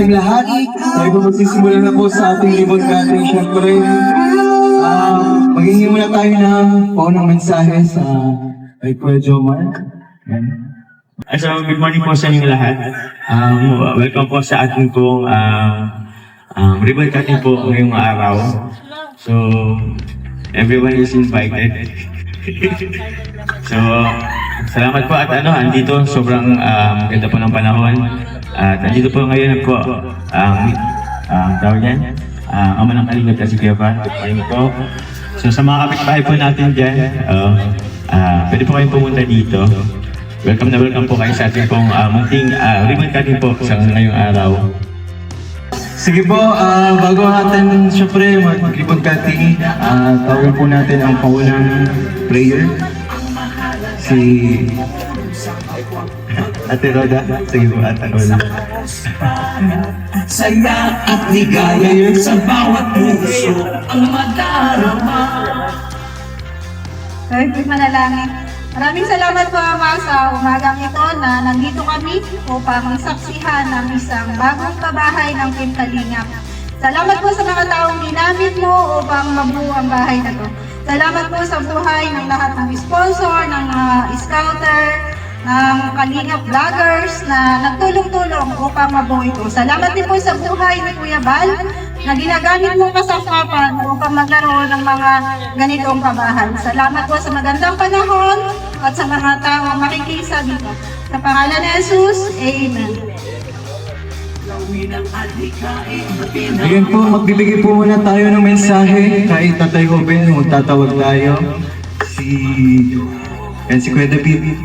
ating lahat. Tayo po magsisimula na po sa ating ribbon cutting. Siyempre, maghingi muna tayo ng paunang mensahe sa kay Kuya Jomar. So, good morning po sa inyo lahat. Welcome po sa ating pong ribbon cutting po ngayong araw. So, everyone is invited. So, salamat po at andito sobrang ganda po ng panahon. At andito po ngayon po tawag yan, ama ng kalingap at si Kuya Van. Good morning po. So, sa mga kapitbahay po natin dyan, pwede po kayong pumunta dito. Welcome na welcome po kayo sa ating pong munting ribbon cutting po sa ngayong araw. Sige po, bago natin syempre mag-ribbon cutting, tawagin po natin ang paunang prayer. Si Ate Roda. Sige po, Ate Roda. Saya at ligaya sa bawat puso ang madarama. Perfect manalangin. Maraming salamat po Ama sa umagang ito na nandito kami upang saksihan ng isang bagong pabahay ng Team Kalingap. Salamat po sa mga taong ginamit mo upang mabuo ang bahay na to. Salamat po sa buhay ng lahat ng sponsor, ng scouter, ng Kalingap vloggers na nagtulong-tulong upang mabuo ito. Salamat din po sa buhay ni Kuya Bal na ginagamit mong kasangkapan upang magkaroon ng mga ganitong pabahay. Salamat po sa magandang panahon at sa mga tao makikisa dito. Sa pangalan ni Jesus, Amen. Ngayon po, magbibigay po muna tayo ng mensahe kay Tatay Ruben. Magtatawag tayo. Si Kuya David.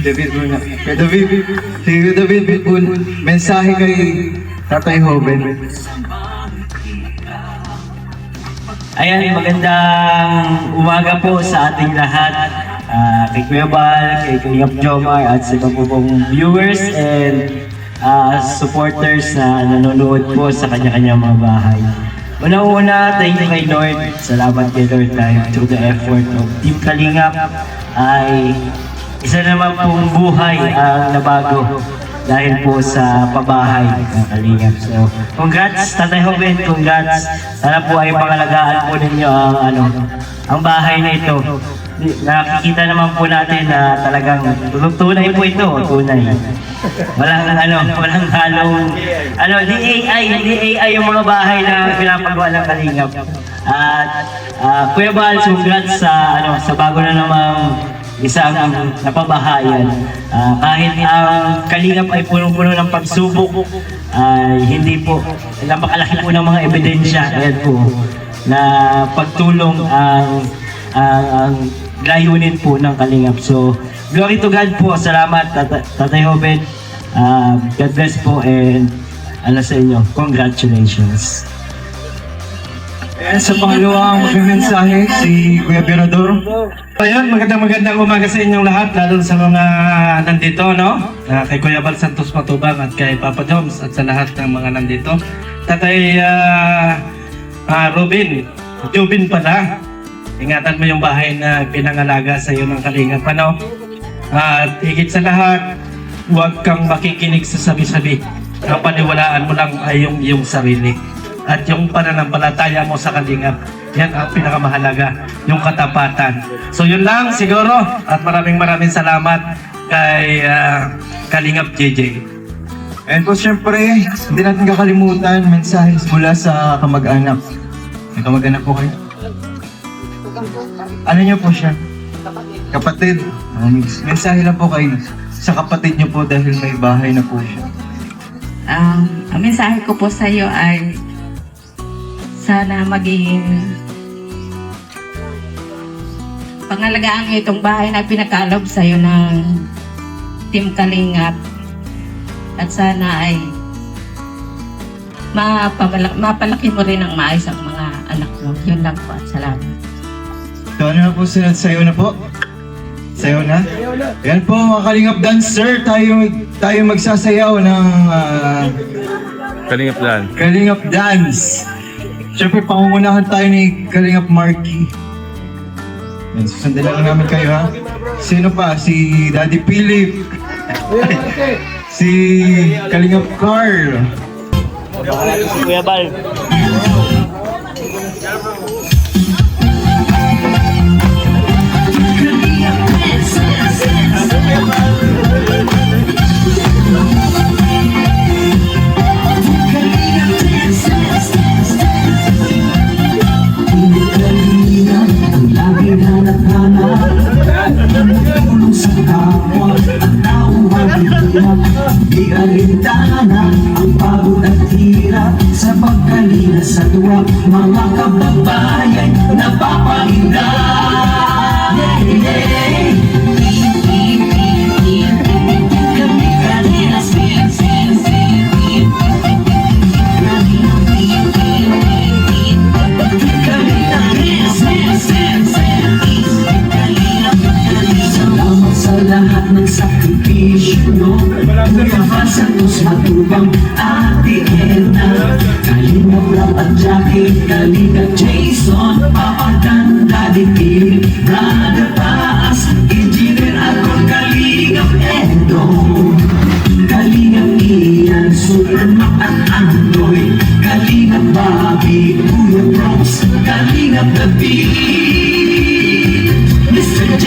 David muna. Kuya David. Si Kuya David po, mensahe kay Tatay Ruben. Ayan, magandang umaga po sa ating lahat. Kay Kuya Bal, kay Kuya Jomar, at sa iba po pong viewers and supporters na nanonood po sa kanya-kanyang mga bahay. Una-una, thank you kay Lord. Salamat kay Lord dahil through the effort of Team Kalingap ay isa naman pong buhay ang nabago dahil po sa pabahay ng Kalingap. So, congrats Tatay Ruben, congrats. Sana po ay pangalagaan po ninyo ang bahay na ito. Nakikita naman po natin na talagang tunay po ito, tunay. Walang halong hindi AI yung mga bahay na pinapagawa ng Kalingap. At Kuya Bal, congrats sa bago na namang isang napabahayan. Kahit ang Kalingap ay punong-puno ng pagsubok, hindi po, napakalaki po ng mga ebidensya, ayan po, na pagtulong ang layunin po ng Kalingap. So, glory to God po. Salamat, Tatay Ruben. God bless po and sa inyo, congratulations. Ayan, sa pangalawang magmensahe, si Kuya Berador. Ayun, magandang umaga sa inyong lahat, lalo sa mga nandito, no? Kay Kuya Bal Santos Matubang at kay Papa Joms at sa lahat ng mga nandito. Tatay Ruben, Jubin pala. Ingatan mo yung bahay na pinangalaga sa iyo ng Kalingap, ano? At higit sa lahat, huwag kang makikinig sa sabi-sabi. Ang paniwalaan mo lang ay yung iyong sarili. At yung pananampalataya mo sa Kalingap, yan ang pinakamahalaga, yung katapatan. So yun lang siguro, at maraming salamat kay Kalingap JJ. And po syempre, hindi natin kakalimutan mensahe mula sa kamag-anak. May kamag-anak po kayo? Ano niyo po siya? Kapatid. Mensahe lang po kayo sa kapatid niyo po dahil may bahay na po siya. Ang mensahe ko po sa iyo ay sana maging pangalagaan niyo itong bahay na pinakalob sa iyo ng Team Kalingap at sana ay mapalaki mo rin ang maayos ang mga anak mo. Yun lang po at salamat. So ano na po sa'yo na po? Sa'yo na? Yan po mga Kalingap dancer, tayo magsasayaw ng Kalingap dance. Siyempre pangungunahan tayo ni Kalingap Marky. Yan, susundin lang namin kayo ha. Sino pa? Si Daddy Philip. Si Kalingap Carl. Baka natin si Kuya Bal. Ang laging hanap-hanap tulong sa kapwa at tauhan hirap. Di alintana ang pagod at hirap sa pagkalina sa tuwa. Mga kababayan napapahinga. Salamat sa lahat ng sakripisyo Kuya Santos Matubang, Ate Edna, Kalinga Rap at Jackie, Kalinga Jason, Papa Dan, Daddy P, Brother Paas, Engineer Agor, Kalinga Edo, Kalinga Ian, Super Mac at Andoy, Kalinga Bobby, Kuya Bronx, Kalinga David, Mr. J.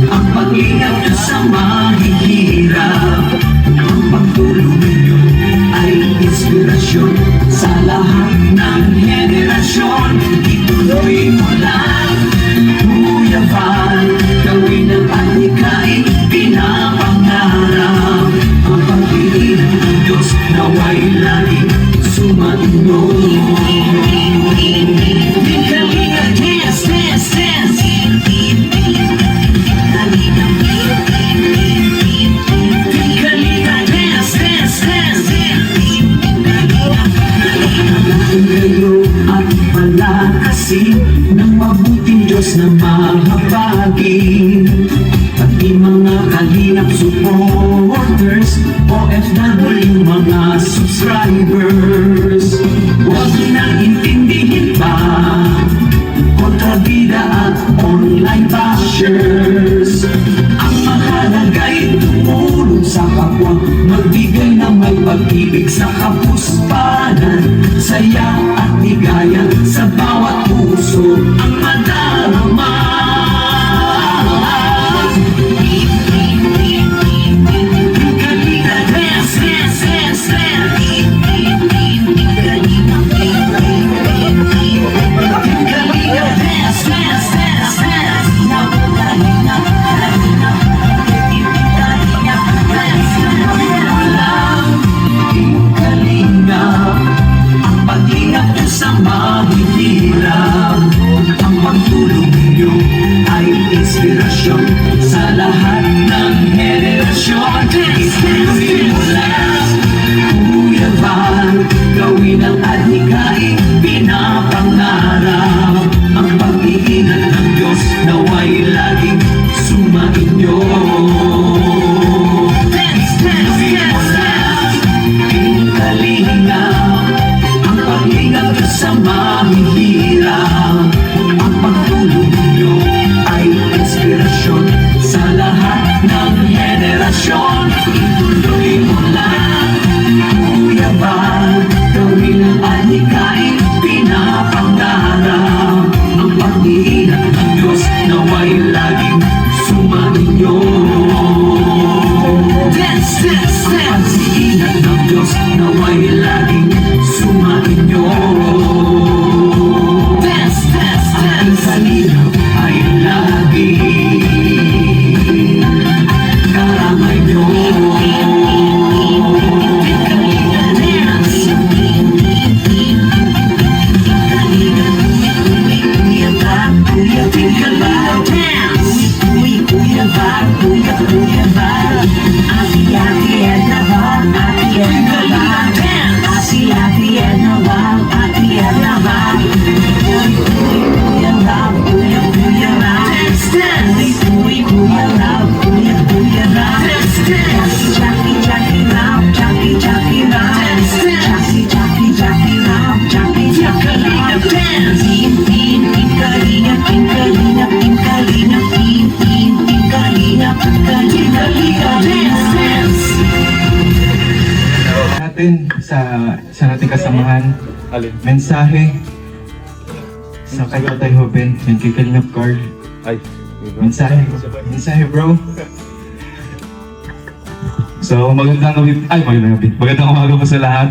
Ang pag-ingat nyo sa mahihirap, ang pagtulong ninyo ay inspirasyon sa lahat ng henerasyon. Ituloy mo lang, Kuya Val, gawin ang panikay, pinapangarap. Ang pag-iingat ng Diyos naway laging sumainyo. Kayo at palakasin ng mabuting Diyos na mahabagin. Pati mga kalingap supporters, OFW mga subscribers, huwag nang intindihin pa kontrabida at online bashers. Ang mahalaga'y tumulong sa kapwa, magbigay ng may pag-ibig sa kapuspanan, saya at ligaya sa bawat puso ang madarama. Sa mahihirap, ang pagtulong ninyo ay inspirasyon sa lahat ng henerasyon. Ituloy mo lang, Kuya Val, gawin ang adhikain, pinapangarap. Ang pag-iingat ng Diyos naway laging sumainyo. Ituloy mo lang, pinkalingap, ang pag-ingat sa mahihirap, ang pagtulong ninyo ay inspirasyon sa lahat ng henerasyon. Ituloy kasamahan. Mensahe sa kay Tatay Hoben, yung kay Kalingap Carl. Mensahe bro. So magandang umaga po sa lahat.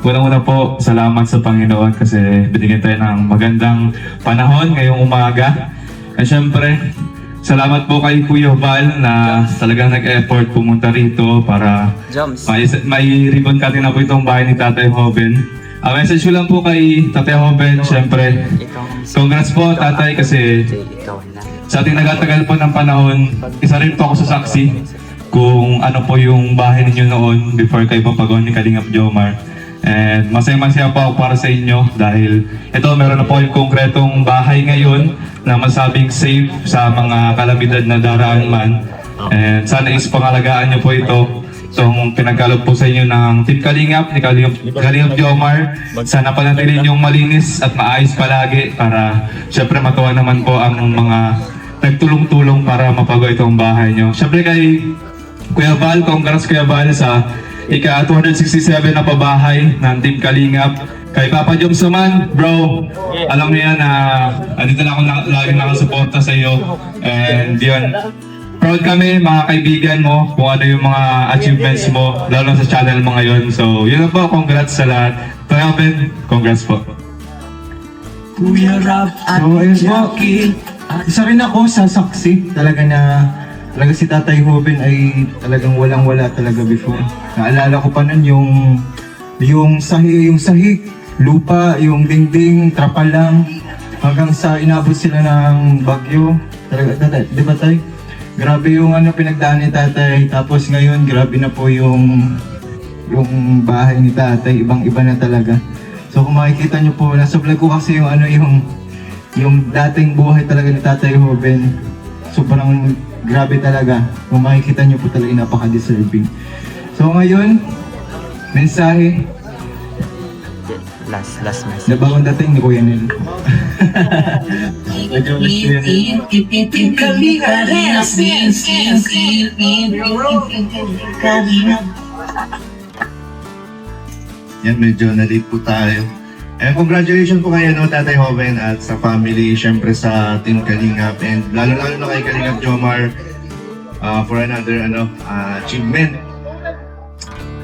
Unang-una po, salamat sa Panginoon kasi binigyan tayo ng magandang panahon ngayong umaga. At syempre, salamat po kay Kuya Val na talagang nag-effort pumunta rito para may ribbon cutting na po itong bahay ni Tatay Hoben. Message ko lang po kay Tatay Hoben, syempre, congrats po Tatay kasi sa ating nagatagal po ng panahon, isa rin po ako sa saksi kung ano po yung bahay ninyo noon before kayo papagawa ni Kalingap Jomar. And masaya-masaya po ako para sa inyo dahil ito meron na po yung konkretong bahay ngayon na masabing safe sa mga kalamidad na daraan man. And sana is pangalagaan nyo po ito. Itong pinagkalog po sa inyo ng Team Kalingap, ni Kalingap Jomar. Sana panatiliin yung malinis at maayos palagi para syempre matuwa naman po ang mga nagtulong-tulong para mapagawa itong bahay nyo. Syempre kay Kuya Val, congrats Kuya Val sa ika-267 na pabahay ng Team Kalingap. Kay Papa Joms naman, bro, alam mo yan na andito na ako laging nakasuporta sa iyo. And yun, proud kami mga kaibigan mo kung ano yung mga achievements mo, lalo sa channel mo ngayon. So yun po, congrats sa lahat. Kuya Ben, congrats po. Kuya Rap at So ayun po, Jackie. isa rin ako sa saksi talaga si Tatay Hoben ay talagang walang-wala talaga before. Naalala ko pa nun yung sahig, lupa, yung dingding, trapal lang, hanggang sa inabot sila ng bagyo. Talaga, Tatay, di ba Tay? Grabe yung pinagdaan ni Tatay, tapos ngayon grabe na po yung bahay ni Tatay, ibang-iba na talaga. So kung makikita nyo po, nasa vlog ko kasi yung dating buhay talaga ni Tatay Hoben. Sobrang grabe talaga. Kung makikita nyo po talaga, napaka-deserving. So ngayon, mensahe. Last message. Na bagong dating ni Kuya Nel. Medyo Team Kalingap. Yan, medyo na-late po tayo. Congratulations po kayo Tatay Hoben at sa family, syempre sa Team Kalingap and lalo-lalo na kay Kalingap Jomar for another achievement.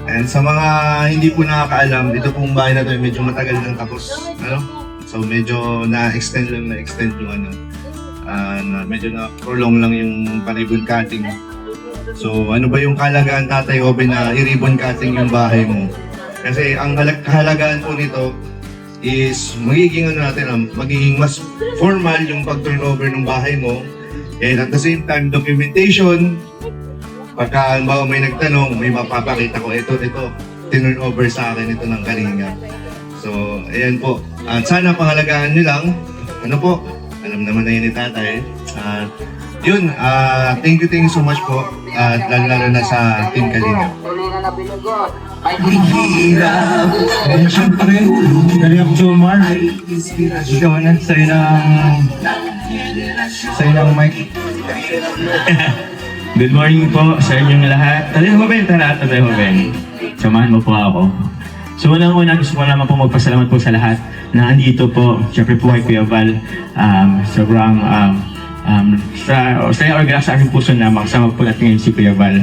And sa mga hindi po nakakaalam, dito pong bahay na to medyo matagal nang tapos, So medyo na-extend yung medyo na-prolong lang yung pa-ribbon cutting. So ano ba yung kalagahan Tatay Hoben na i-ribbon cutting yung bahay mo? Kasi ang kahalagaan po nito is magiging magiging mas formal yung pag-turnover ng bahay mo. And at the same time, documentation. Pagka may nagtanong, may mapapakita ko, ito, tinurn over sa akin ito ng Kalingap. So, ayan po. At sana pangalagaan nyo lang. Alam naman na yun ni Tatay. Yun, thank you so much po. At lalo na sa Team Kalingap. And syempre, Kalingap Jomar, ikaw na, sa'yo ng mic. Good morning po sa inyong lahat. Tatay Hoben, Tatay Hoben. Samahan mo po ako. So unang-una gusto ko naman po magpasalamat po sa lahat na andito po. Siyempre po kay Kuya Val. Sobrang sa organ sa aking puso na makasama po natin ngayon si Kuya Val.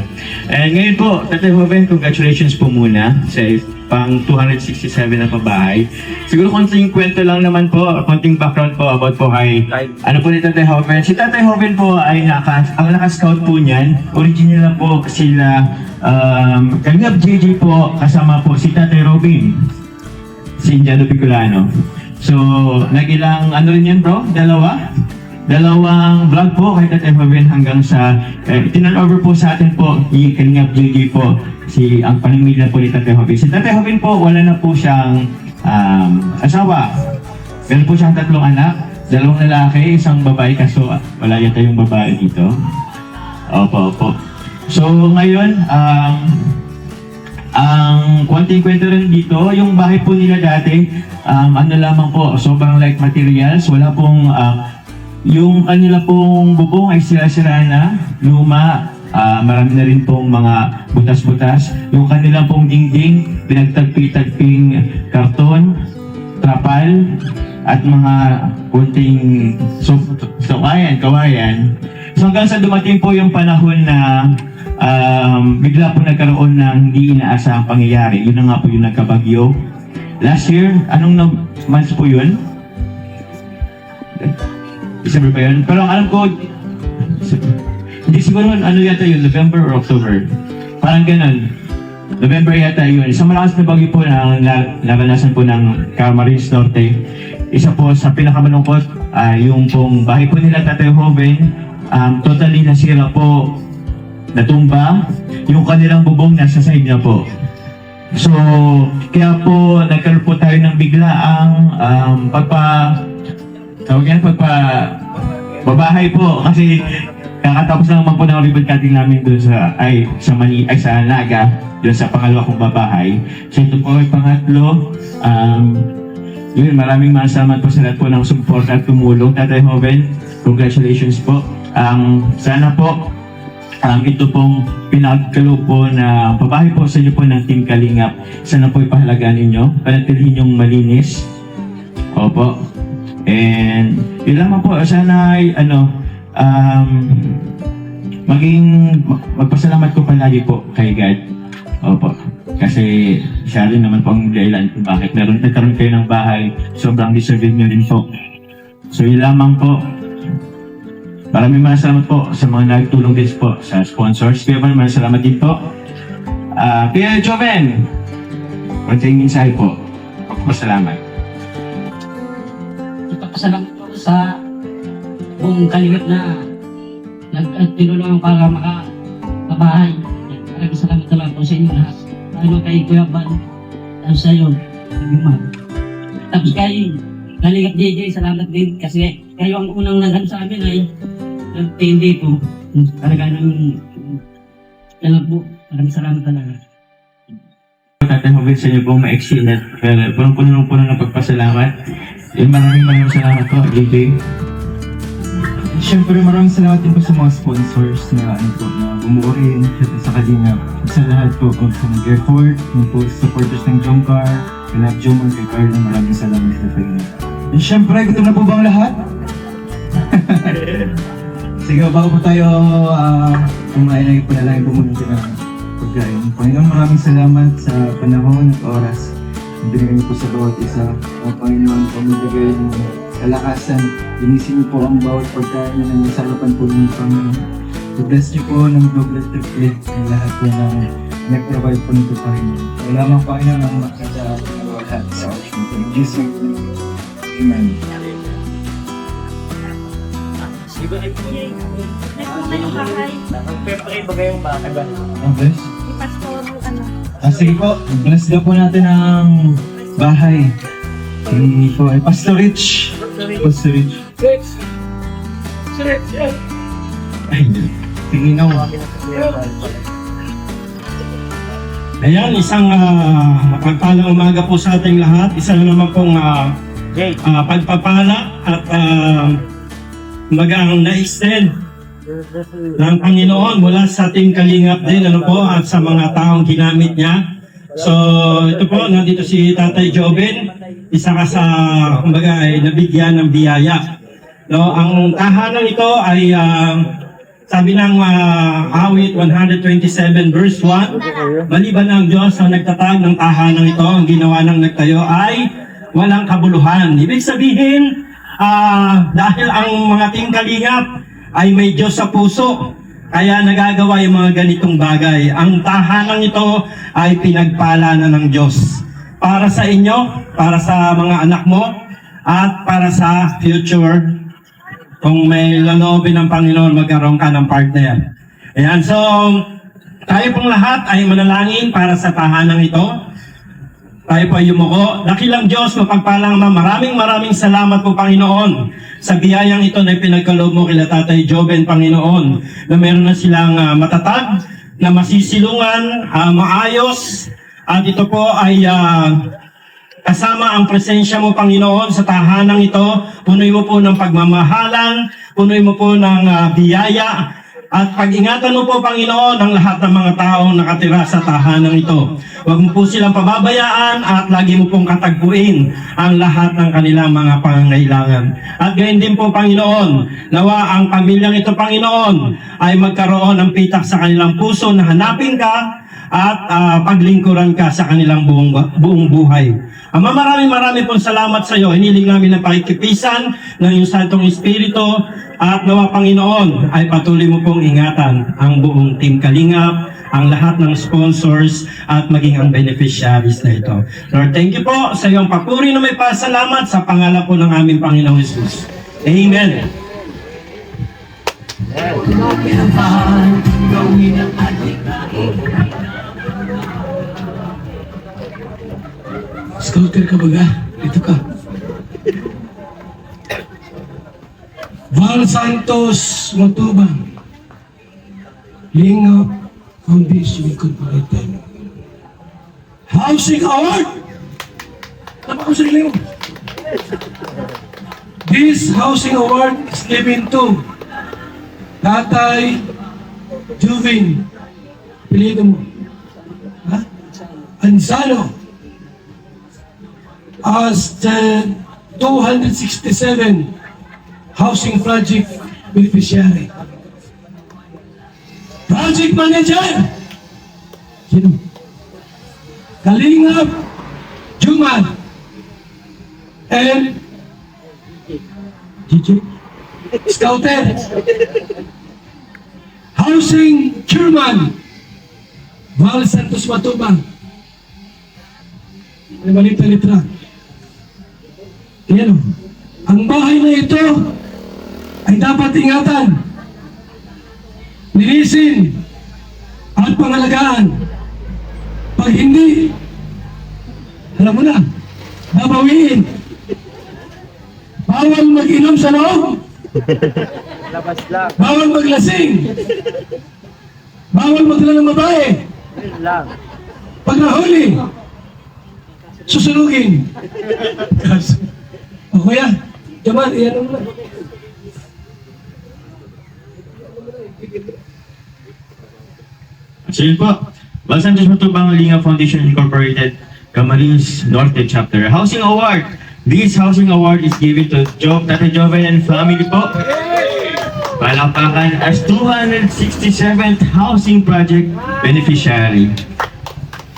And ngayon po, Tatay Hoben, congratulations po muna sa pang 267 na pabahay. Siguro konting kwento lang naman po, konting background po about po kay ano po ni Tatay Hoben. Si Tatay Hoben po ay ang naka-scout po niyan. Original lang po sila Kalingap JJ po, kasama po si Tatay Robin, si Indiano Bicolano. So, nagilang ano rin yan bro? Dalawang vlog po kay Tatay Hoben hanggang sa tinan-over po sa atin po ni Kalingap JJ po ang pamilya po ni Tatay Hoben. Si Tatay Hoben po wala na po siyang asawa. Meron po siyang 3 anak, 2 lalaki, 1 babae kaso wala yata yung babae dito. Opo. So ngayon, ang konting kwento rin dito, yung bahay po nila dati, ano lamang po, sobrang light materials, wala pong yung kanila pong bubong ay sira-sira na, luma, Marami na rin pong mga butas-butas. Yung kanilang pong dingding, pinagtagpi-tagping karton, trapal, at mga kunting kawayan. So hanggang sa dumating po yung panahon na bigla po nagkaroon ng hindi inaasahang pangyayari. Yun na nga po yung nagkabagyo. Last year, anong months po yun? December pa yun? Pero ang alam ko, hindi siguro ano yata yun, November or October. Parang ganun. November yata yun. Isang malakas na bagyo po na naranasan po ng Camarines Norte. Isa po sa pinakamalungkot, yung pong bahay po nila Tatay Joven, totally nasira po, natumba, yung kanilang bubong nasa side niya po. So, kaya po nagkaroon po tayo ng biglaang babahay po kasi kakatapos lang naman po ng ribbon cutting namin doon sa Naga, doon sa pangalawa kong babahay. So ito po ay pangatlo. Yun, maraming salamat po sa lahat po ng support at tumulong. Tatay Joven, congratulations po. Sana po ito pong pinagkaloob po na babahay po sa inyo po ng Team Kalingap. Sana po ipahalagaan ninyo, panatilihin yung malinis. Opo. And yun lamang po, sana ay magpasalamat ko palagi po kay God. Opo. Kasi siya rin naman po ang dahilan kung bakit nagkaroon kayo ng bahay. Sobrang deserving nyo rin po. So yun lamang po. Maraming salamat po sa mga nagtulong din po sa sponsors. Kaya maraming salamat din po. Kaya Joven, konting mensahe po. Salamat. Ipapasalamat po sa buong Kalingap na nagtinulungan para makabahay. Maraming salamat naman po sa inyo lahat. Ano kay Kuya Ban, sa iyo, tapos kay Kalingap JJ, salamat din kasi kayo ang unang naghan sa amin ay nagtindi po. Talaga nang po. Maraming salamat talaga. Tatay Joven, sa inyo pong ma-excellent. Punong-puno ng pagpasalamat. Maraming salamat po, JJ. Siyempre maraming salamat din po sa mga sponsors na bumuo rin sa Kalingap. Sa lahat po kung effort, yung po supporters ng Jomcar, kay Jomar, kay Carlo, maraming salamat sa Kalingap. And siyempre, gusto na po ba ang lahat? Sige, bago po tayo kumain ay panalangin po muna din ang pagkain. Panginoon, maraming salamat sa panahon at oras na binigay niyo po sa bawat isa. Panginoon, pamibigay ng kalakasan. Linisin niyo po ang bawat pagkain na nasarapan po ng Panginoon. I-bless niyo po ng double triple ang lahat po ng nag-provide po nito Panginoon. Wala mang Panginoon ang makita ng lahat sa oras nito. In Jesus' name, Amen. Ang bless? Sige po, bless daw po natin ang bahay. Sige po, ay Pastor Rich. Pastor Rich. Ay, sige na. Ayan, isang mapagpalang umaga po sa ating lahat. Isa na naman pong pagpapala at magang na-extend ng Panginoon mula sa ating Kalingap din at sa mga taong ginamit niya. So ito po, nandito si Tatay Joven, isa ka sa ay nabigyan ng biyaya. No, ang tahanan ito ay sabi ng awit 127 verse 1, maliban ang Diyos ang nagtatag ng tahanan ito, ang ginawa ng nagtayo ay walang kabuluhan. Ibig sabihin, dahil ang mga Team Kalingap ay may Diyos sa puso, kaya nagagawa yung mga ganitong bagay. Ang tahanan ito ay pinagpala na ng Diyos. Para sa inyo, para sa mga anak mo, at para sa future, kung may laloobin ng Panginoon, magkaroon ka ng partner. Ayan, so, tayo pong lahat ay manalangin para sa tahanan ito. Tayo po ay yumuko. Dakilang Diyos, mapagpalang maraming salamat po Panginoon sa biyayang ito na pinagkaloob mo kila Tatay Joven, Panginoon, na meron na silang matatag, na masisilungan, maayos, at ito po ay kasama ang presensya mo Panginoon sa tahanang ito. Punoy mo po ng pagmamahalan, punoy mo po ng biyaya, At pag-ingatan mo po, Panginoon, ang lahat ng mga taong nakatira sa tahanan ito. Huwag mo po silang pababayaan at lagi mo pong katagpuin ang lahat ng kanilang mga pangangailangan. At gayon din po, Panginoon, nawa ang pamilyang ito, Panginoon, ay magkaroon ng pitak sa kanilang puso na hanapin ka at paglingkuran ka sa kanilang buong buhay. Ama, marami pong salamat sa iyo. Hiniling namin ang pakikipisan ng iyong Santong Espiritu at nawa, Panginoon, ay patuloy mo pong ingatan ang buong Team Kalingap, ang lahat ng sponsors at maging ang beneficiaries na ito. Lord, thank you po sa iyong papuri na may pasalamat sa pangalan po ng aming Panginoong Jesus. Amen. Gawin ang ating Scouter ka baga? Ito ka. Val Santos Matubang, Lingap Foundation Incorporated. Housing Award! Tama ko sa inyo. This housing award is given to Tatay Juvin. Pilihan mo. Ha? Anzalo. As the 267 housing project beneficiary. Project manager. Sino? Kalingap Juman and DJ Scouter. Housing chairman Val Santos Matubang. May maliit na litra. Yan o. Ang bahay na ito ay dapat ingatan, linisin, at pangalagaan. Pag hindi, alam mo na, babawiin. Bawal mag-inom sa loob. Bawal maglasing. Bawal magdala ng babae. Pag nahuli, susunugin. O kuya, Jamal, iyan mo na. So yun po, Val Santos Matubang Lingap Foundation Incorporated, Camarines Norte Chapter. Housing Award. This housing award is given to Tatay Joven and family po. Palakpakan as 267th housing project beneficiary.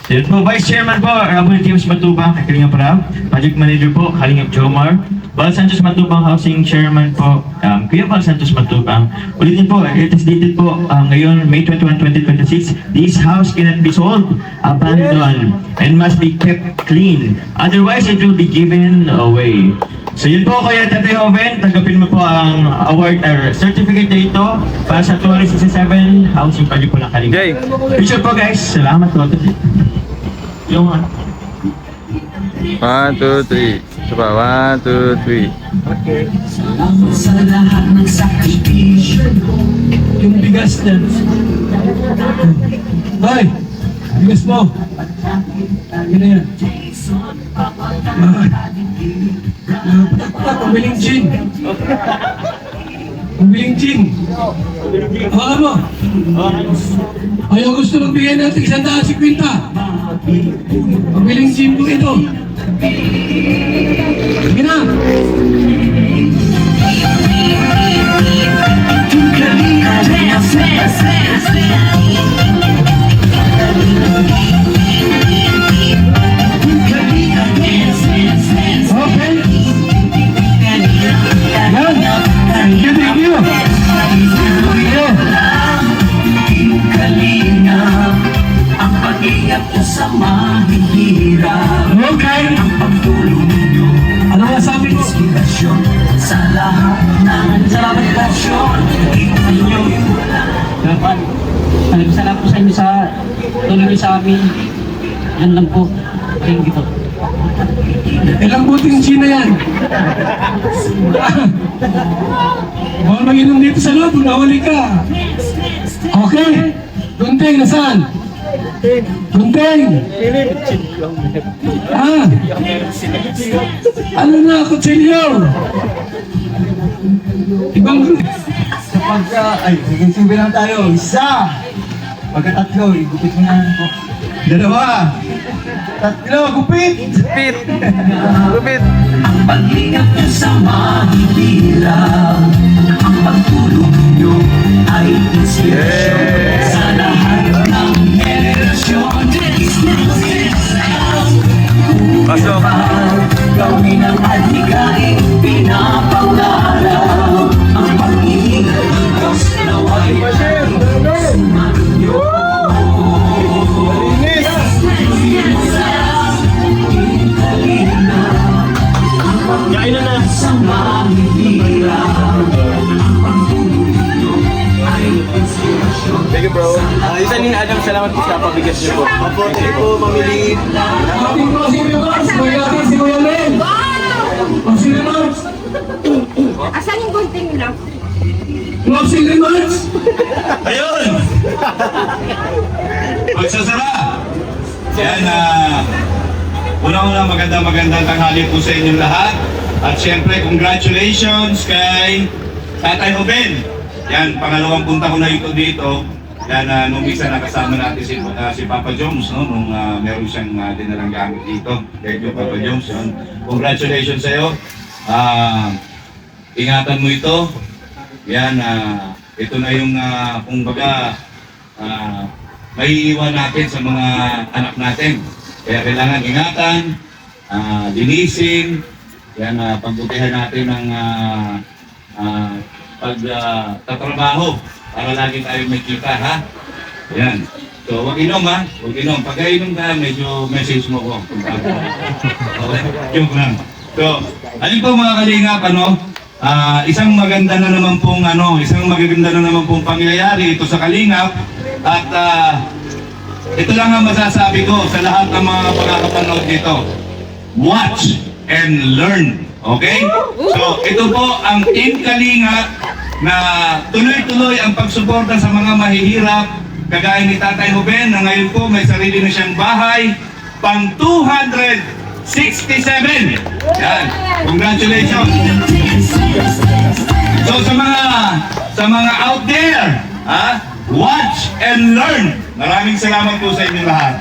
So yun po, Vice Chairman po, Ramon James Matubang, Kalingap Rab. Project Manager po, Kalingap Jomar. Val Santos Matubang Housing Chairman po, Kuya Val Santos Matubang. Ulitin po, it is dated po ngayon, May 21, 2026. This house cannot be sold, abandoned, and must be kept clean. Otherwise, it will be given away. So yun po, Kuya Tatay Joven, tanggapin mo po ang award or certificate na ito para sa 267 housing project po ng Kalingap. Picture po guys, salamat po. Yung 1, 2, 3. Coba 1, 2, 3. Salamat sa lahat ng sakripisyo. Yung bigas na. Hoy! Bigas mo! Yan na yan. Patak-patak, pambiling gin. Pambiling gin. Hawakan mo. Ayaw gusto magbigay natin 150. Pambiling gin po ito. Sige na. Okay. Yan. Thank you, thank you. Kalingap, ang pag-iyak ko sa mahihirap. Okay. Ang pagtulong ninyo, Ano nga sabi ko? inspirasyon sa lahat ng generasyon. Inyong Salamat po sa inyo sa tulong niyo sa amin. Yan lang po. Thank you po. Ilang buting gin na yan? Bawal mag-inom dito sa loob, nahuli ka. Okay. Gunting, nasaan? Gunting! Ah! Ano na, kutsilyo? Ibang... Sige lang tayo. Isa! Pagkatatlo, igupit mo na. Dalawa! Tatlo, gupit! Gupit! Gupit! Ang pag-ingat nyo sa mahihirap, ang pagtulong nyo ay inspirasyon sa lahat ng henerasyon. Pasok! Gawin ang adhikain, pinapangarap ang pag-iingat ng Diyos na way sumainyo. Kain na na! Sa mahihirap, ang pagtulong nyo ay inspirasyon. Thank you, bro. Isa ni Adam, salamat po sa pabigas niyo po. Opo, thank you, mamili. Ating closing remarks, may ating si Kuya Len. Closing remarks. Asan yung gunting lang? Closing remarks. Ayun! Magsasara! Yan, unang-unang magandang tanghali po sa inyong lahat. At syempre, congratulations kay Tatay Ruben. Yan, pangalawang punta ko na ito dito. Yan, nung isa nakasama natin si Papa Jones, no? Nung meron siyang dinalang gamit dito. Thank you, Papa Jones. Yun. Congratulations sa iyo. Ingatan mo ito. Yan, ito na yung, kumbaga, maiiwan natin sa mga anak natin. Kaya kailangan ingatan, linisin, yan, pagbutihan natin ng pagtatrabaho para lagi tayo may kita, ha? Yan. So, huwag inom, ha? Huwag inom. Pag inom ka, medyo message mo ko. Okay? Yung lang. So, alin po mga kalingap, isang maganda na naman pong pangyayari ito sa Kalingap. At ito lang ang masasabi ko sa lahat ng mga pagkakapanood dito. Watch and learn. Okay? So, ito po ang Team Kalingap na tuloy-tuloy ang pagsuporta sa mga mahihirap. Kagaya ni Tatay Ruben na ngayon po may sarili na siyang bahay. Pang 267. Yan. Congratulations. So sa mga out there, watch and learn. Maraming salamat po sa inyo lahat.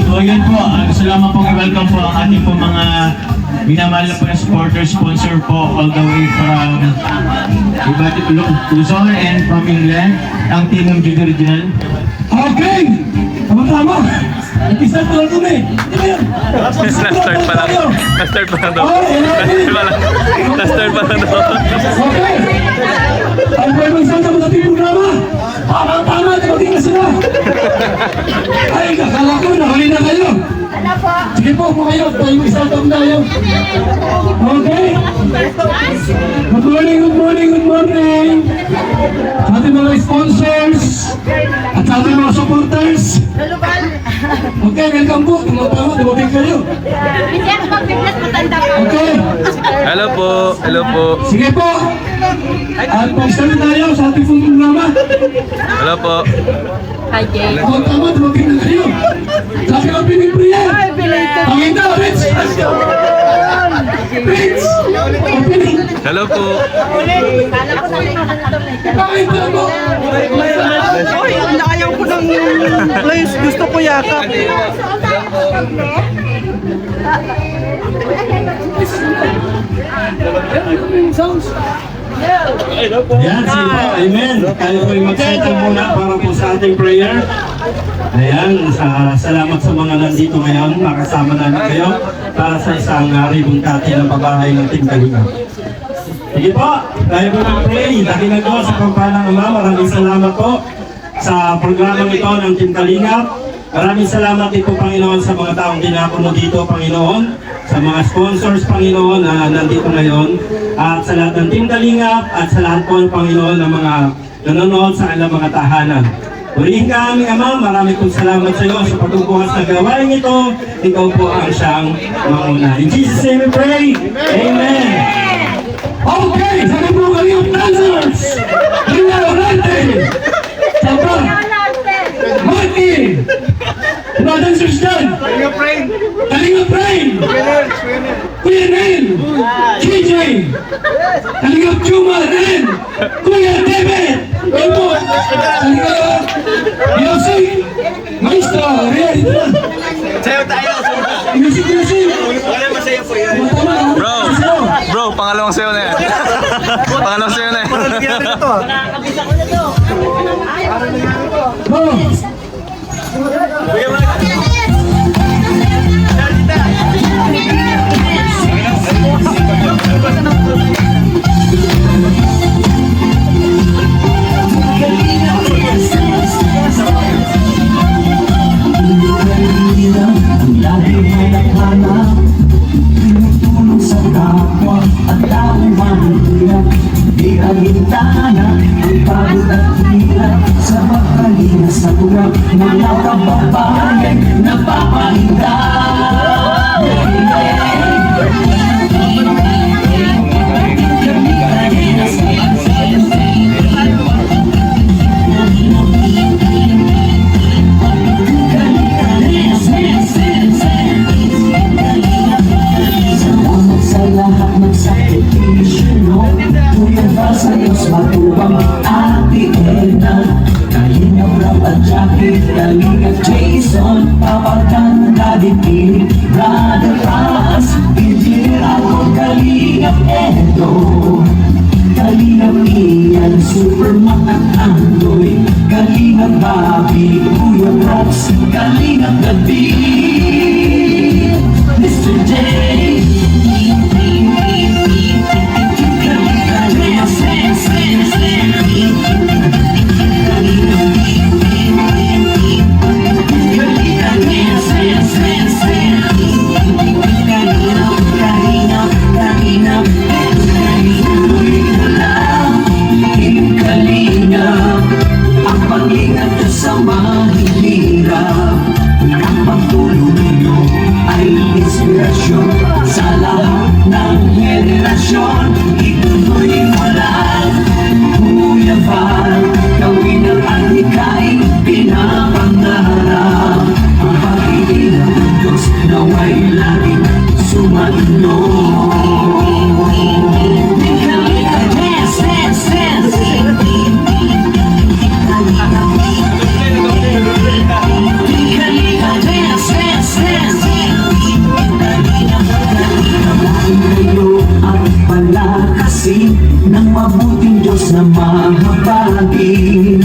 So yan po, salamat po, welcome po ang ating po mga minamahal na po na supporter, sponsor po all the way from Luzon and from England, ang team ng Judo Regional. Okay! Tama-tama! Nag-start pa lang kami! Di ba yan? Na-start pa lang. Na-start pa lang daw. Na-start pa lang daw. Okay! Ang buhay magsalita mo sa ating programa! Tama-tama! Tingnan sila! Ay, kakala ko, nahuli na kayo! Sige po kayo, tayo mag-start up tayo! Okay? Good morning, good morning, good morning! Sa ating mga sponsors at sa ating mga supporters! Okay, welcome po! Tama-tama, dumating kayo! Okay! Hello po. Hello po. Sige po! At mag-start tayo sa ating full programa! Hello po. Hi, Jay. Tama-tama, dumating na kayo! Sa aking ang pinipilihan! Pakita, Rich! Rich! Hello po. Pakita mo! Oy, ayaw ko ng place. Gusto ko yakap. Yan, sige po. Amen. Kaya po yung mag-settle muna para po sa ating prayer. Ayan, salamat sa mga nandito ngayon. Makasama namin kayo para sa isang ribbon cutting ng pabahay ng Team Kalingap. Sige po, tayo po mag-pray. Dakilan ko sa pampalang Ama. Maraming salamat po sa programang ito ng Team Kalingap. Maraming salamat din po, Panginoon, sa mga taong dinapuno dito, Panginoon, sa mga sponsors, Panginoon, na nandito ngayon, at sa lahat ng Team Kalingap, at sa lahat po, Panginoon, ng mga nanonood sa kanilang mga tahanan. Purihin ka aming Ama, maraming pong salamat sa iyo sa pagbubukas na gawain ito. Ikaw po ang siyang mauna. In Jesus' name we pray. Amen. Okay, sabi po kami yung dancers. Rina Orante. Sapa. Marky. Mga dancers dyan. Kalinga Brain. Kuya Neil. Gigi. DJ, Kalingap Jomar, and Kuya David. Ito, Kalingap, music, maestro, ready na. Sayo tayo. Music. Bro, pangalawang sayo na yan. Pangalawang sayo na yan. Bro. Jason, Papa Dan, Daddy P, Brother Ross, Engineer ako, Kalingap Edo, Kalingap Ian, Superman at Andoy, Kalingap Bobby, Kuya Rox, Kalingap Gabi, Mr. J. Sa lahat ng henerasyon, ituloy mo lang, Kuya Val, gawin ang alikay, pinapangarap. Ang pag-ibig ng Diyos naway laging sumainyo. Ng mabuting Diyos na mahabagin,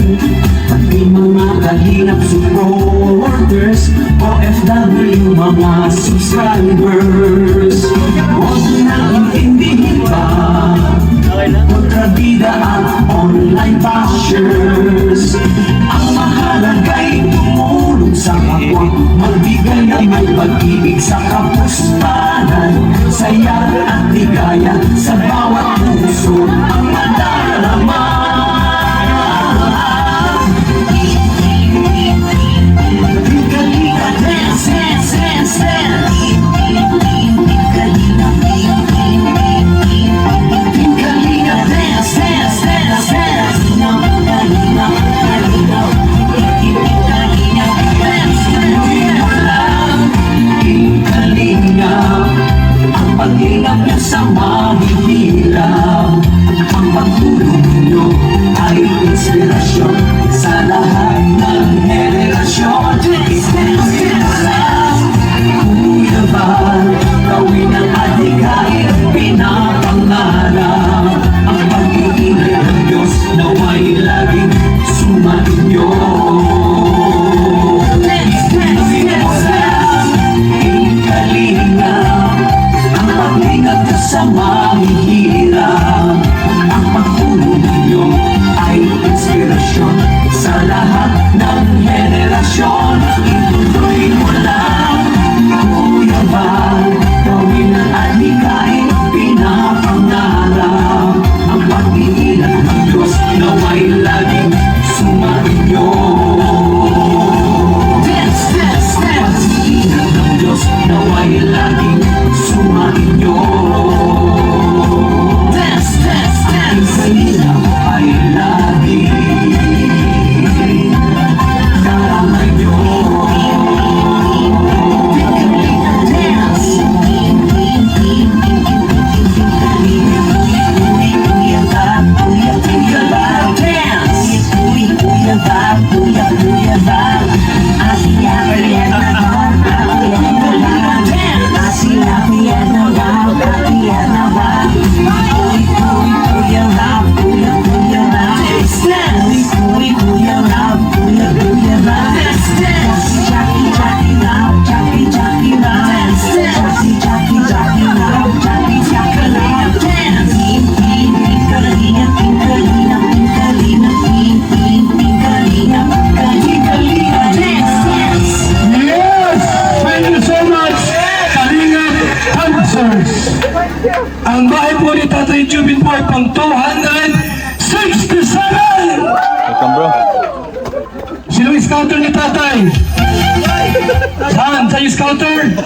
pati mga kalingap supporters, OFW mga subscribers, huwag nang intindihin pa kontrabida at online bashers. Ang mahalaga'y tumulong sa kapwa, magbigay ng may pag-ibig sa kapuspanan, saya at ligaya sa bawat puso ang madarama. Kalingap, dance, dance, dance, dance. Kalingap, dance, dance, dance, dance. Kalingap, Kalingap, Kalingap, dance. Kalingap, ang pag-ingap niya sa mahihirap. ay pang 267! Welcome bro. Sino yung scouter ni tatay? Saan? Sa yung scouter?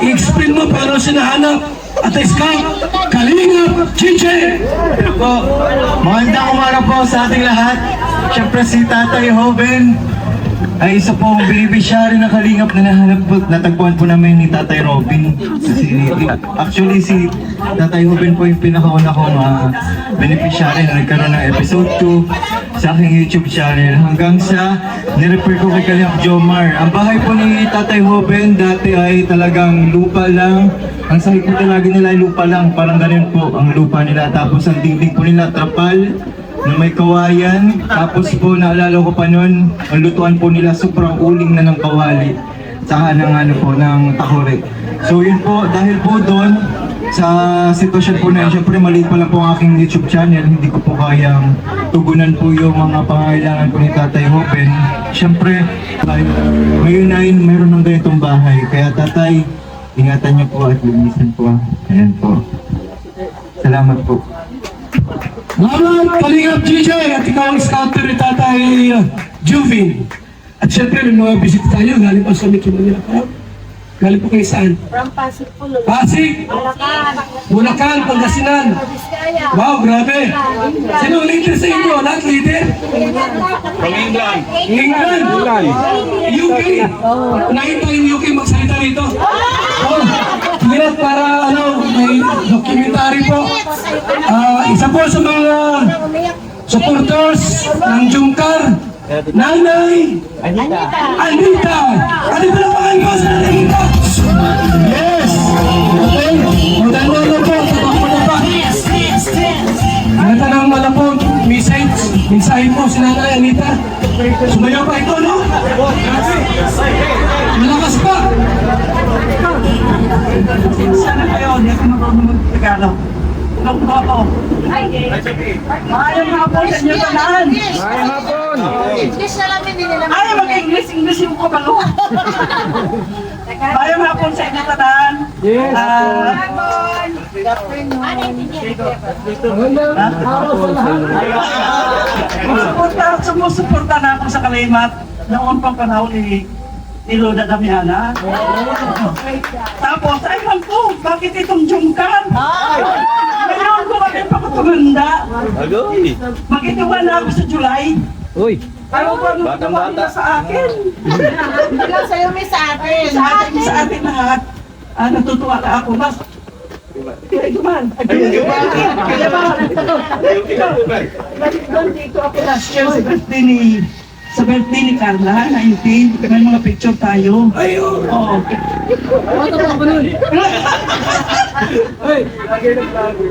I-explain mo paano sinahanap at scout Kalingap Chiche! Magandang umaga po sa ating lahat. Siyempre si Tatay Hoben ay isa pong beneficiary ng Kalingap na natagpuan po namin ni Tatay Robin. Actually si Tatay Hoben po yung pinakauna kong beneficiary na nagkaroon ng episode 2 sa aking YouTube channel hanggang sa nirefer ko kay Kalingap Jomar. Ang bahay po ni Tatay Hoben dati ay talagang lupa lang. Ang sahig po talaga nila ay lupa lang, parang ganun po ang lupa nila. Tapos ang dingding po nila trapal na may kawayan. Tapos po naalala ko pa noon, ang lutuan po nila sobrang uling na ng kawali. Saka ng ng tahore. So yun po, dahil po doon sa sitwasyon po na yun, syempre maliit pa lang po ang aking YouTube channel, hindi ko po kayang tugunan po yung mga pangailangan po ni Tatay Hoben. Syempre, ngayon ay mayroon ng ganitong bahay. Kaya Tatay, ingatan niyo po at linisan po. Ayan po. Salamat po. Salamat, Kalingap Chiche! At ikaw ang scouter ni Tatay Juvin. At syempre, nung mga visit tayo, galing pa sa Metro Manila pa. Galing po kayo saan? From Pasig po, Pasig! Bulacan, Pangasinan! Wow, grabe! Sino ang leader sa inyo? Lahat leader? From England. England! UK! Nakita yung UK magsalita rito? Oh, hirap para may documentary po. Isa po sa mga supporters ng Jungkar, Nanay Anita! Anita na pangalan po sa Anita! Yes! Okay, maganda na po, sabak mo na pa. Maganda ng malapong mensahe po si Nanay Anita. Sumayaw pa ito, no? Malakas pa! Sana kayo, hindi ako marunong mag-Tagalog. Ilang ba ako? Maayong hapon sa inyo tanan! Maayong hapon! English na lang din nila. Ay, mag-English yung kabalo! Maayong hapon sa inyo tanan! Yes! Sumusuporta na ako sa Kalimat noon pang panahon ni Loda Damiana. Tapos, ay man po, bakit itong Jungkar? Ngayon ko kami pa ko tumanda. Bakit wala ako sa July? Uy! Ayaw ko ano ginawa nila sa akin. Hindi lang sa'yo, may sa atin. Sa atin lahat. Natutuwa na ako. Mas, Ay, duman. Kaya ba? Dito ako last year sa birthday ni Carla, 19. May mga picture tayo. Ayun! Oo.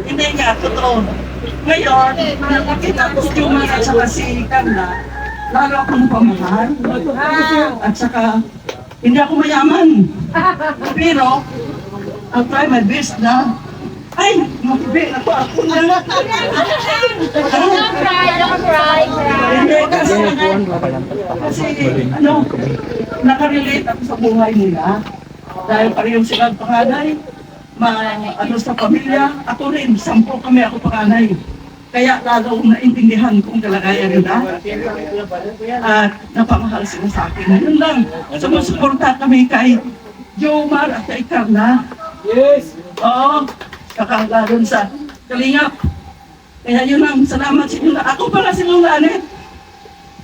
Hindi nga, totoo. Ngayon, nakita ko yung mga saka si Carla, lalo akong pamahal. At saka, hindi ako mayaman. Pero, I'll try my best na. Ay, makibi ako na. Don't cry. Hindi, kasi nakarelate ako sa buhay nila. Dahil parehong silang panganay, sa pamilya, ako rin, 10 kami ako panganay. Kaya lalo naintindihan kong kalagayan nila. At napamahal sila sa akin. Yun lang, sumusuporta kami kay Jomar at kay Carla. Yes! Oo, kakalalon sa Kalingap. Kaya yun lang, salamat sa inyo. Ako pala si Lula Anet.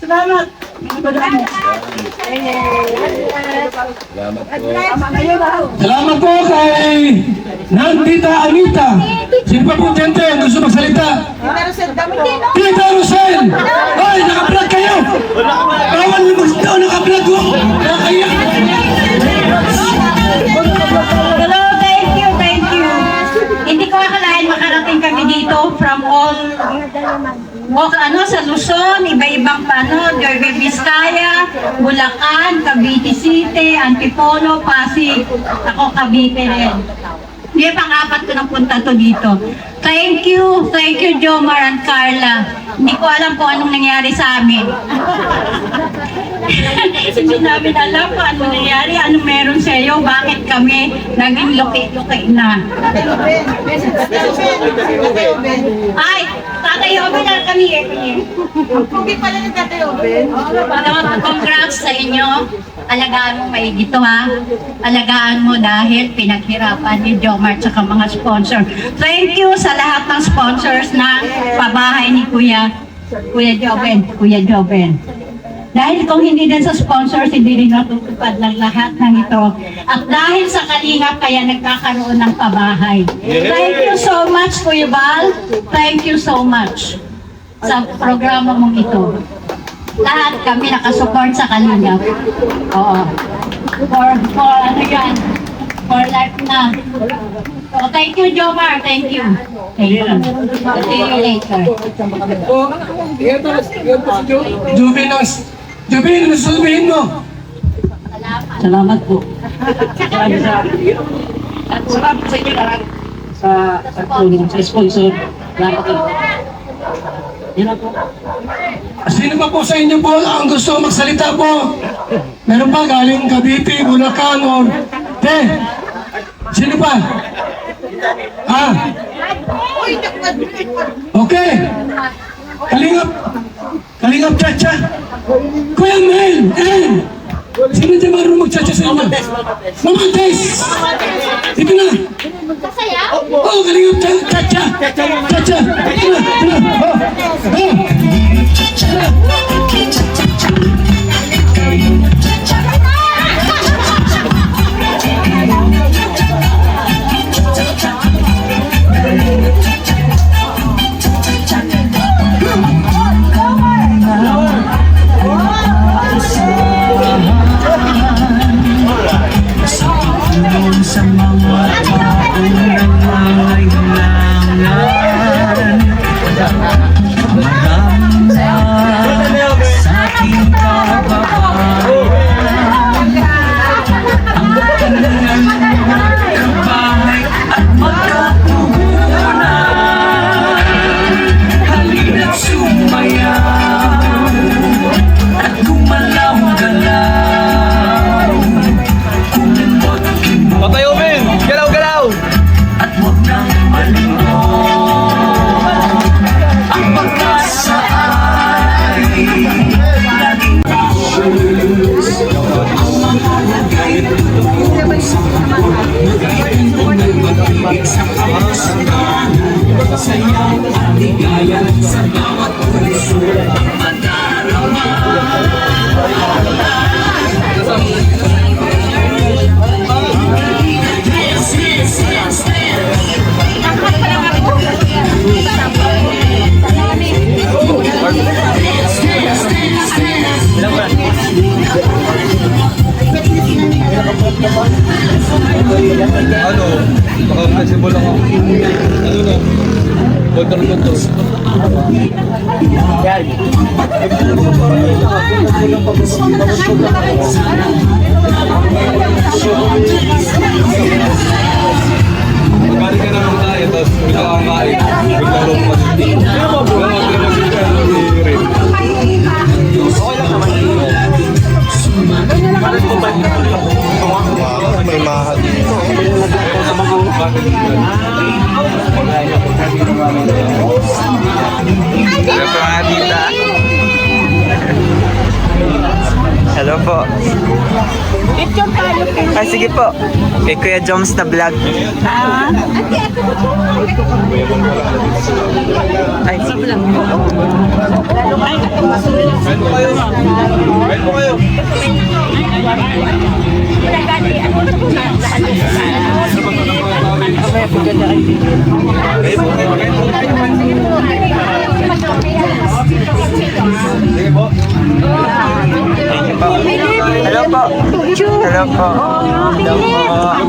Salamat! Mga badami. Salamat po kay Nandita Anita. Sino pa po tente ang gusto magsalita? Tita Rosel! Ay, naka-vlog kayo! Bawal niyo magsalita, naka-vlog ko! Nakakaya! Hello, thank you. Hindi ko akalain makarating kami dito from all sa Luzon, iba-ibang Nueva Vizcaya, Bulacan, Cavite City, Antipolo, Pasig. Ako Cavite rin. Hindi pang-apat ko nang punta to dito. Thank you Jomar and Carla. Hindi ko alam kung anong nangyari sa amin. Hindi namin alam kung ano nangyari, ano meron sa iyo, bakit kami naging luki-luki na. Ay, Tatay Oben na kami eh. Hindi pala ni Tatay Oben. Congrats sa inyo. Alagaan mo maigi to ha. Alagaan mo dahil pinaghirapan ni Jomar at mga sponsor. Thank you sa lahat ng sponsors na pabahay ni Kuya Joben. Dahil kung hindi din sa sponsors, hindi rin natutupad ng lahat ng ito. At dahil sa Kalingap, kaya nagkakaroon ng pabahay. Thank you so much, Kuya Bal. Thank you so much sa programa mong ito. Lahat kami nakasupport sa Kalingap. Oo. For ano yan? For life na. So, thank you, Jomar. Thank you. Thank you. See you later. Jubin, ano sasabihin mo? Salamat po. Salamat sa inyo lahat sa tulong, sa sponsor. Salamat po. Yan na po. Sino pa po sa inyo po ang gusto magsalita po? Meron pa galing Cavite, Bulacan, or... Sino pa? Ha? Okay. Kalingap Chacha. Kuya Mel! Sino dyan marunong mag-chacha sa inyo? Mamantes! Dito na! Oo, Kalingap Chacha! Chacha! Dito na! Sa mga taong nangangailangan, maraming sa aking kababayan, ang kanilang magkabahay at magkatugunan. Halina't sumayaw at gumalaw-galaw. Tatay Oben, galaw-galaw! At huwag nang malimot ang pag-asa ay laging ang mahalagay sa pag-ibig sa kapasanan, sayaw at ligaya sa bawat puso madarama. Ano? Baka-flexible lang ako. Ano na? Kontor-kontor. Magkari ka naman tayo, tapos bigla kang kain. Bigla rin mas. Okay lang naman yun. May mahal dito. Hello po mga tita. Hello po. Ay, sige po. Kay Kuya Joms na vlog. Ay, sa vlog. Kain po kayo. Kain po kayo. Sige po. Thank you po. Hello po. Hello po. Hello po.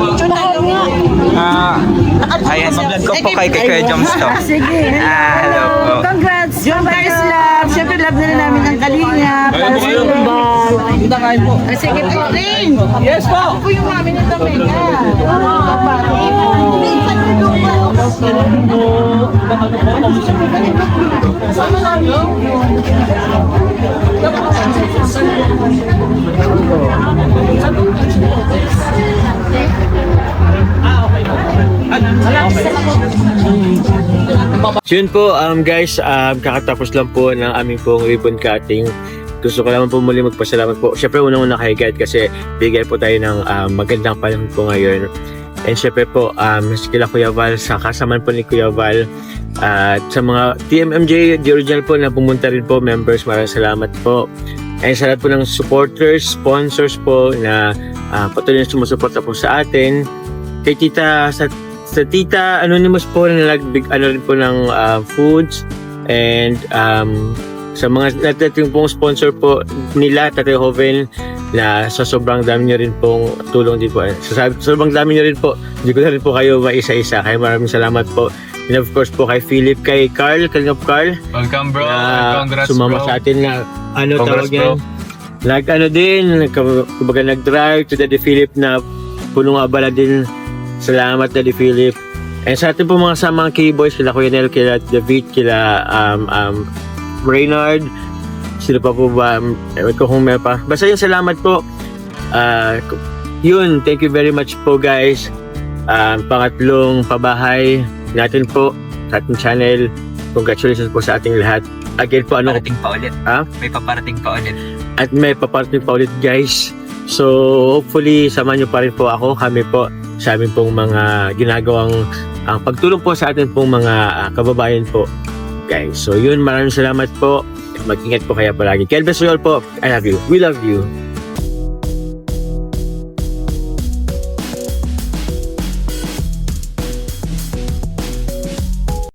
Ayan, vlog ko po kay Kuya Joms to. Sige. Hello po. Congrats! Congrats, love! Siyempre, love na rin namin ang Kalingap. Para sa iyo, Bal. Kita kain po. Sige po, rin! Yes po! Ako po yung mami ng Dominga. Sama namin. So yun po, guys, kakatapos lang po ng aming pong ribbon cutting. Gusto ko naman po muli magpasalamat po. Siyempre, unang-una kay God kasi bigay po tayo ng magandang panahon po ngayon. And siyempre po, kila Kuya Val, sa kasamaan po ni Kuya Val, at sa mga TMMJ, the original po na pumunta rin po, members, maraming salamat po. And sa lahat po ng supporters, sponsors po na patuloy na sumusuporta po sa atin. Kay Tita, sa Tita Anonymous po na ano rin po ng foods. And sa mga natin pong sponsor po nila, Tatay Joven, na sa sobrang dami nyo rin pong tulong din po. Sa sobrang dami nyo rin po, hindi ko na rin po kayo maisa-isa. Kaya maraming salamat po. And of course po kay Philip, kay Carl, Kalingap Carl. Welcome bro, congrats sumama bro. sa atin na Congrats, tawag yan. Kumbaga nag-drive to Daddy Philip na punong abala din. Salamat Daddy Philip. And sa atin po mga samang K-boys, kila Kuya Nel, kila David, kila Reynard, sino pa po ba? Ewan ko kung may pa. Basta yung salamat po. Yun, thank you very much po guys. Pangatlong pabahay natin po sa ating channel. Congratulations po sa ating lahat. Again po, Parating pa ulit. Ha? May paparating pa ulit. At may paparating pa ulit guys. So hopefully samahan nyo pa rin po ako, kami po sa amin pong mga ginagawang pagtulong po sa atin pong mga kababayan po guys. So yun, maraming salamat po. Mag-ingat po kaya palagi. God bless you all po. I love you. We love you.